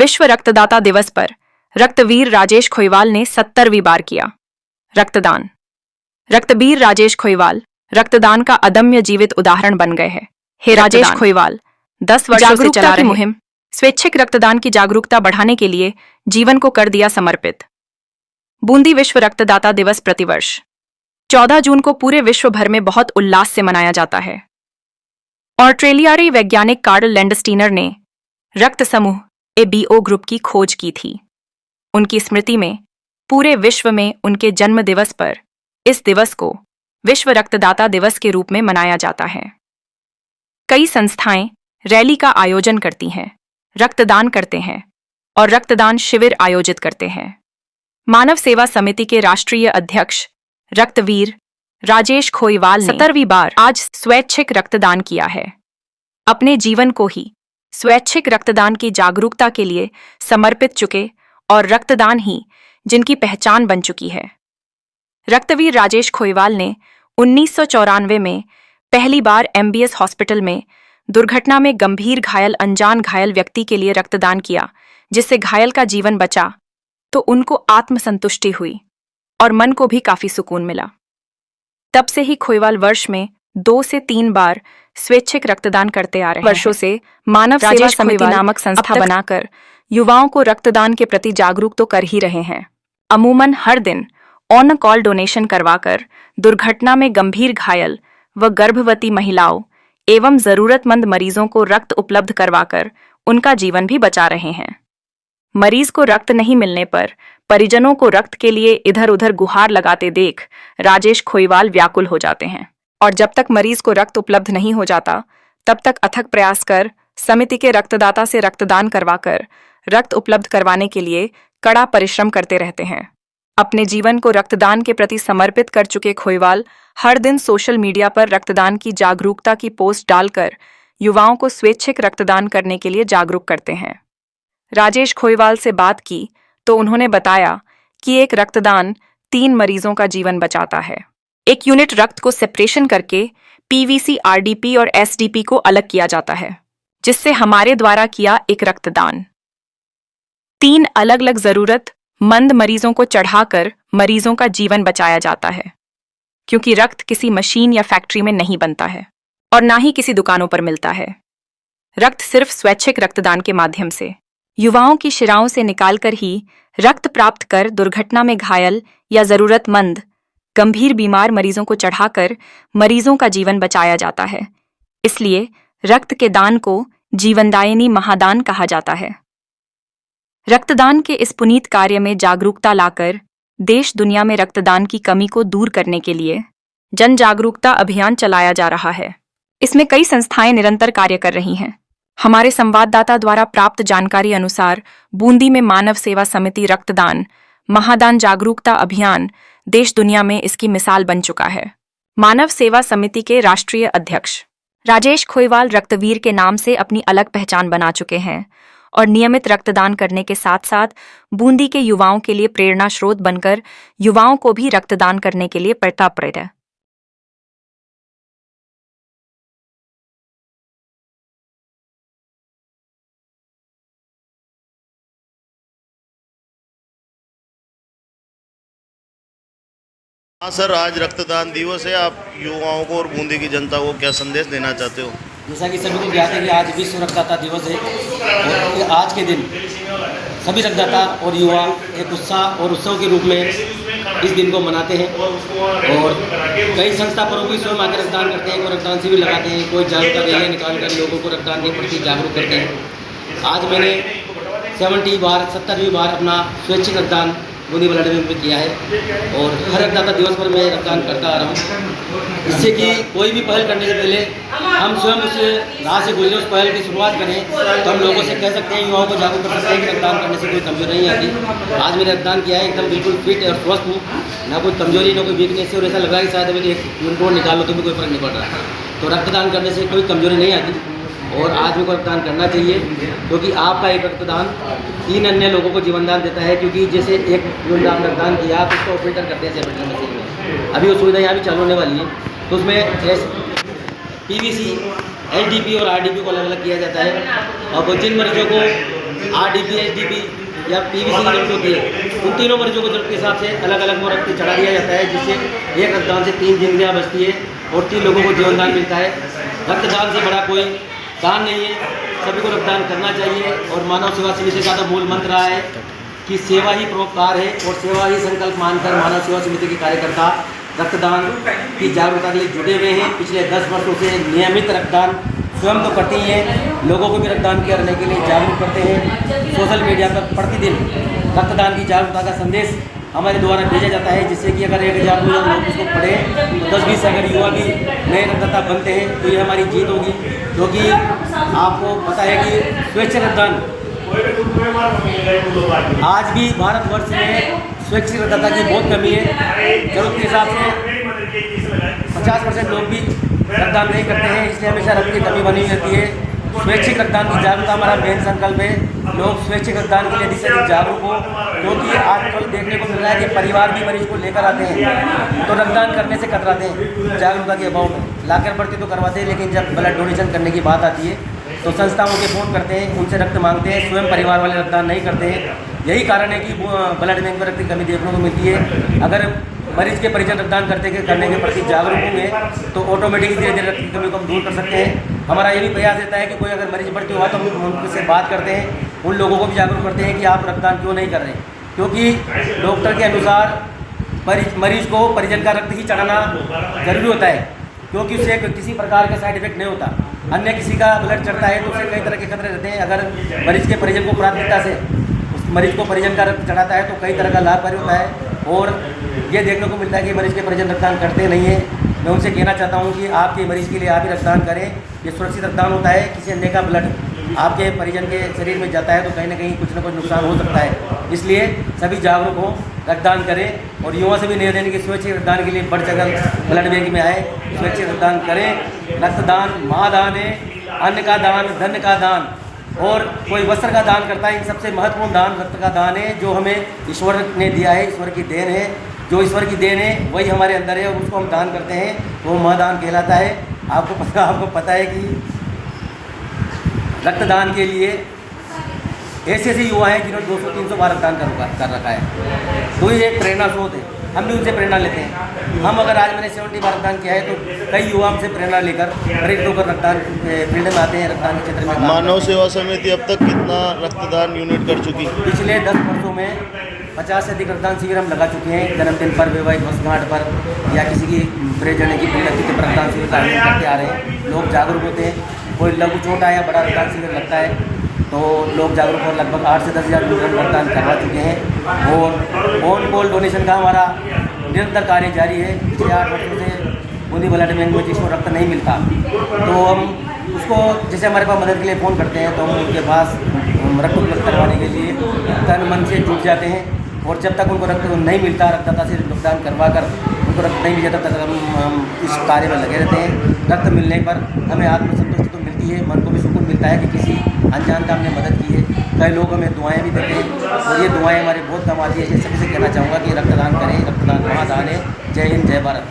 विश्व रक्तदाता दिवस पर रक्तवीर राजेश खोईवाल ने 70वीं बार किया रक्तदान। रक्तवीर राजेश खोईवाल रक्तदान का अदम्य जीवित उदाहरण बन गए हैं। हे राजेश खोईवाल 10 वर्षों से चला रही मुहिम स्वैच्छिक रक्तदान की जागरूकता बढ़ाने के लिए जीवन को कर दिया समर्पित। बूंदी विश्व रक्तदाता दिवस प्रतिवर्ष 14 जून को पूरे विश्व भर में बहुत उल्लास से मनाया जाता है। ऑस्ट्रेलियाई वैज्ञानिक कार्ल लैंडस्टीनर ने रक्त समूह ABO ग्रुप की खोज की थी। उनकी स्मृति में पूरे विश्व में उनके जन्म दिवस पर इस दिवस को विश्व रक्तदाता दिवस के रूप में मनाया जाता है। कई संस्थाएं रैली का आयोजन करती हैं, रक्तदान करते हैं और रक्तदान शिविर आयोजित करते हैं। मानव सेवा समिति के राष्ट्रीय अध्यक्ष रक्तवीर राजेश खोईवाल ने 70वीं बार आज स्वैच्छिक रक्तदान किया है। अपने जीवन को ही स्वैच्छिक रक्तदान की जागरूकता के लिए समर्पित चुके और रक्तदान ही जिनकी पहचान बन चुकी है। रक्तवीर राजेश खोईवाल ने 1994 में पहली बार MBS हॉस्पिटल में दुर्घटना में गंभीर घायल अनजान घायल व्यक्ति के लिए रक्तदान किया, जिससे घायल का जीवन बचा तो उनको आत्मसंतुष्टि हुई और मन को भी काफी सुकून मिला। तब से ही खोईवाल वर्ष में 2 से 3 बार स्वैच्छिक रक्तदान करते आ रहे हैं। वर्षों से मानव सेवा समिति नामक संस्था बनाकर युवाओं को रक्तदान के प्रति जागरूक तो कर ही रहे हैं। अमूमन हर दिन ऑन कॉल डोनेशन करवाकर दुर्घटना में गंभीर घायल व गर्भवती महिलाओं एवं जरूरतमंद मरीजों को रक्त उपलब्ध करवाकर उनका जीवन भी बचा रहे हैं। मरीज को रक्त नहीं मिलने पर परिजनों को रक्त के लिए इधर उधर गुहार लगाते देख राजेश खोईवाल व्याकुल हो जाते हैं और जब तक मरीज को रक्त उपलब्ध नहीं हो जाता तब तक अथक प्रयास कर समिति के रक्तदाता से रक्तदान करवाकर रक्त उपलब्ध करवाने के लिए कड़ा परिश्रम करते रहते हैं। अपने जीवन को रक्तदान के प्रति समर्पित कर चुके खोईवाल हर दिन सोशल मीडिया पर रक्तदान की जागरूकता की पोस्ट डालकर युवाओं को स्वैच्छिक रक्तदान करने के लिए जागरूक करते हैं। राजेश खोईवाल से बात की तो उन्होंने बताया कि एक रक्तदान 3 मरीजों का जीवन बचाता है। एक यूनिट रक्त को सेपरेशन करके PVC, RDP और SDP को अलग किया जाता है, जिससे हमारे द्वारा किया एक रक्तदान 3 अलग अलग जरूरतमंद मरीजों को चढ़ाकर मरीजों का जीवन बचाया जाता है, क्योंकि रक्त किसी मशीन या फैक्ट्री में नहीं बनता है और ना ही किसी दुकानों पर मिलता है। रक्त सिर्फ स्वैच्छिक रक्तदान के माध्यम से युवाओं की शिराओं से निकालकर ही रक्त प्राप्त कर दुर्घटना में घायल या जरूरतमंद गंभीर बीमार मरीजों को चढ़ाकर मरीजों का जीवन बचाया जाता है। इसलिए रक्त के दान को जीवनदायिनी महादान कहा जाता है। रक्तदान के इस पुनीत कार्य में जागरूकता लाकर देश दुनिया में रक्तदान की कमी को दूर करने के लिए जन जागरूकता अभियान चलाया जा रहा है। इसमें कई संस्थाएं निरंतर कार्य कर रही हैं। हमारे संवाददाता द्वारा प्राप्त जानकारी अनुसार बूंदी में मानव सेवा समिति रक्तदान महादान जागरूकता अभियान देश दुनिया में इसकी मिसाल बन चुका है। मानव सेवा समिति के राष्ट्रीय अध्यक्ष राजेश खोईवाल रक्तवीर के नाम से अपनी अलग पहचान बना चुके हैं और नियमित रक्तदान करने के साथ साथ बूंदी के युवाओं के लिए प्रेरणा स्रोत बनकर युवाओं को भी रक्तदान करने के लिए प्रेरित है। हाँ सर, आज रक्तदान दिवस है। आप युवाओं को और बूंदी की जनता को क्या संदेश देना चाहते हो? जैसा कि सभी को ज्ञात है कि आज विश्व रक्तदाता दिवस है और आज के दिन सभी रक्तदाता और युवा एक उत्साह और उत्सव के रूप में इस दिन को मनाते हैं और कई संस्था पर भी स्वयं आकर रक्तदान करते हैं, कोई रक्तदान शिविर लगाते हैं, कोई जागरूकता रैली निकालकर लोगों को रक्तदान के प्रति जागरूक करते हैं। आज मैंने 70वीं बार अपना स्वैच्छिक रक्तदान बूंदी ब्लड बैंक में किया है और हर रक्तदाता दिवस पर मैं रक्तदान करता आ रहा हूँ। इससे कि कोई भी पहल करने से पहले हम स्वयं उस राह से गुजरे, उस पहल की शुरुआत करें तो हम लोगों से कह सकते हैं, युवाओं को जागरूक कर सकते हैं कि रक्तदान करने से कोई कमजोरी नहीं आती। आज मैंने रक्तदान किया है, एकदम बिल्कुल फिट और स्वस्थ हूँ, ना कोई कमजोरी ना कोई वीकनेस है और ऐसा लग रहा है कि शायद अभी 1 यूनिट और निकालो तो भी कोई फर्क नहीं पड़ रहा। तो रक्तदान करने से कोई कमजोरी नहीं आती और आदमी को रक्तदान करना चाहिए, क्योंकि आपका एक रक्तदान 3 अन्य लोगों को जीवनदान देता है। क्योंकि जैसे एक यूनिट आपने रक्तदान किया तो उसको फिल्टर करते हैं सेपरेटर मशीन में, अभी वो सुविधा यहाँ भी चालू होने वाली है, तो उसमें PVC, LDP और RDP को अलग अलग किया जाता है। और जिन मरीजों को RDP HDP या PVC की जरूरत होती है, उन तीनों मरीजों को जरूरत के हिसाब से अलग अलग वो रक्त चढ़ा दिया जाता है, जिससे एक रक्तदान से 3 जिंदगियाँ बचती है और 3 लोगों को जीवन दान मिलता है। रक्तदान से बड़ा कोई दान नहीं है, सभी को रक्तदान करना चाहिए। और मानव सेवा समिति का तो मूल मंत्र रहा है कि सेवा ही परोपकार है, और सेवा ही संकल्प मानकर मानव सेवा समिति के कार्यकर्ता रक्तदान की जागरूकता के लिए जुटे हुए हैं। पिछले 10 वर्षों से नियमित रक्तदान स्वयं तो करते ही हैं, लोगों को भी रक्तदान करने के लिए जागरूक करते हैं। सोशल मीडिया पर प्रतिदिन रक्तदान की जागरूकता का संदेश हमारे द्वारा भेजा जाता है, जिससे कि अगर 1000 लोग इसको पढ़ें तो 10-20 अगर युवा भी नए रक्तदाता बनते हैं तो ये हमारी जीत होगी। क्योंकि आपको पता है कि स्वैच्छिक रक्तदान आज भी भारतवर्ष में स्वैच्छिक रक्तदाता की बहुत कमी है। जरूरत के हिसाब से 50% लोग भी रक्तदान नहीं करते हैं, इसलिए हमेशा रक्त की कमी बनी रहती है। स्वैच्छिक रक्तदान की जागरूकता हमारा मेन संकल्प है। लोग स्वैच्छिक रक्तदान के लिए अधिक से अधिक जागरूक हो, क्योंकि आजकल देखने को मिल रहा है कि परिवार भी मरीज को लेकर आते हैं तो रक्तदान करने से कतराते हैं जागरूकता के अभाव में। लाकर भर्ती तो करवाते हैं, लेकिन जब ब्लड डोनेशन करने की बात आती है तो संस्थाओं के फ़ोन करते हैं, उनसे रक्त मांगते हैं, स्वयं परिवार वाले रक्तदान नहीं करते हैं। यही कारण है कि ब्लड बैंक में रक्त की कमी देखने को मिलती है। अगर मरीज के परिजन रक्तदान करने के प्रति जागरूक होंगे तो ऑटोमेटिकली धीरे धीरे रक्त की कमी को हम दूर कर सकते हैं। हमारा ये भी प्रयास रहता है कि कोई अगर मरीज भर्ती हुआ तो हम उनसे बात करते हैं, उन लोगों को भी जागरूक करते हैं कि आप रक्तदान क्यों नहीं कर रहे हैं। क्योंकि डॉक्टर के अनुसार मरीज को परिजन का रक्त ही चढ़ाना जरूरी होता है, क्योंकि उससे किसी प्रकार का साइड इफेक्ट नहीं होता। अन्य किसी का ब्लड चढ़ता है तो उससे कई तरह के खतरे रहते हैं। अगर मरीज के परिजन को प्राथमिकता से उस मरीज को परिजन का रक्त चढ़ाता है तो कई तरह का लाभकारी होता है। और ये देखने को मिलता है कि मरीज के परिजन रक्तदान करते नहीं हैं। मैं उनसे कहना चाहता हूँ कि आपके मरीज के लिए आप ही रक्तदान करें। ये सुरक्षित रक्तदान होता है। किसी अन्य का ब्लड आपके परिजन के शरीर में जाता है तो कहीं ना कहीं कुछ ना कुछ नुकसान हो सकता है। इसलिए सभी जागरूक हों, रक्तदान करें। और युवा से भी निवेदन है कि स्वैच्छिक रक्तदान के लिए बढ़ चढ़कर ब्लड बैंक में आए, स्वैच्छिक रक्तदान करें। रक्तदान महादान है, अन्न का दान, धन का दान और कोई वस्त्र का दान करता है। इन सबसे महत्वपूर्ण दान रक्त का दान है, जो हमें ईश्वर ने दिया है, ईश्वर की देन है। जो ईश्वर की देन है वही हमारे अंदर है और उसको हम दान करते हैं, वो महादान कहलाता है। आपको पता है कि रक्तदान के लिए ऐसे युवा हैं जिन्होंने 200-300 बार रक्तदान कर रखा है। तो ये एक प्रेरणा स्रोत है, हम भी उनसे प्रेरणा लेते हैं। हम अगर आज मैंने 70 बार रक्तदान किया है तो कई युवा हमसे प्रेरणा लेकर प्रेरित होकर रक्तदान फील्ड में आते हैं, रक्तदान के क्षेत्र में। मानव सेवा समिति अब तक कितना रक्तदान यूनिट कर चुकी? पिछले 10 वर्षों में 50 से अधिक रक्तदान शिविर हम लगा चुके हैं। जन्मदिन पर, वैवाहिक वर्षगांठ पर या किसी की प्रियजन की पुण्यतिथि पर रक्तदान शिविर का आयोजन करते आ रहे हैं। लोग जागरूक होते हैं। कोई लघु छोटा या बड़ा रक्तदान शिविर लगता है तो लोग जागरूक हो। लगभग 8 से 10 हज़ार लोग रक्तदान करवा चुके हैं। और ऑन कॉल डोनेशन का हमारा निरंतर कार्य जारी है। पिछले 8 वर्षों से बूंदी ब्लड बैंक में जिसको रक्त नहीं मिलता तो हम उसको, जैसे हमारे पास मदद के लिए फ़ोन करते हैं तो हम उनके पास रक्त उपलब्ध करवाने के लिए तन मन से जुट जाते हैं। और जब तक उनको रक्त नहीं मिलता, रक्तदाता से रक्तदान करवा कर उनको रक्त नहीं मिल जाता, तब तक हम इस कार्य में लगे रहते हैं। रक्त मिलने पर हमें आत्मसंतुष्टि तो मिलती है, मन को भी सुकून मिलता है कि किसी अनजान का हमने मदद की है। कई लोग हमें दुआएं भी देते हैं और ये दुआएं हमारे बहुत काम आती है। ये सभी से कहना चाहूँगा कि रक्तदान करें, रक्तदान महादान है। जय हिंद, जय भारत।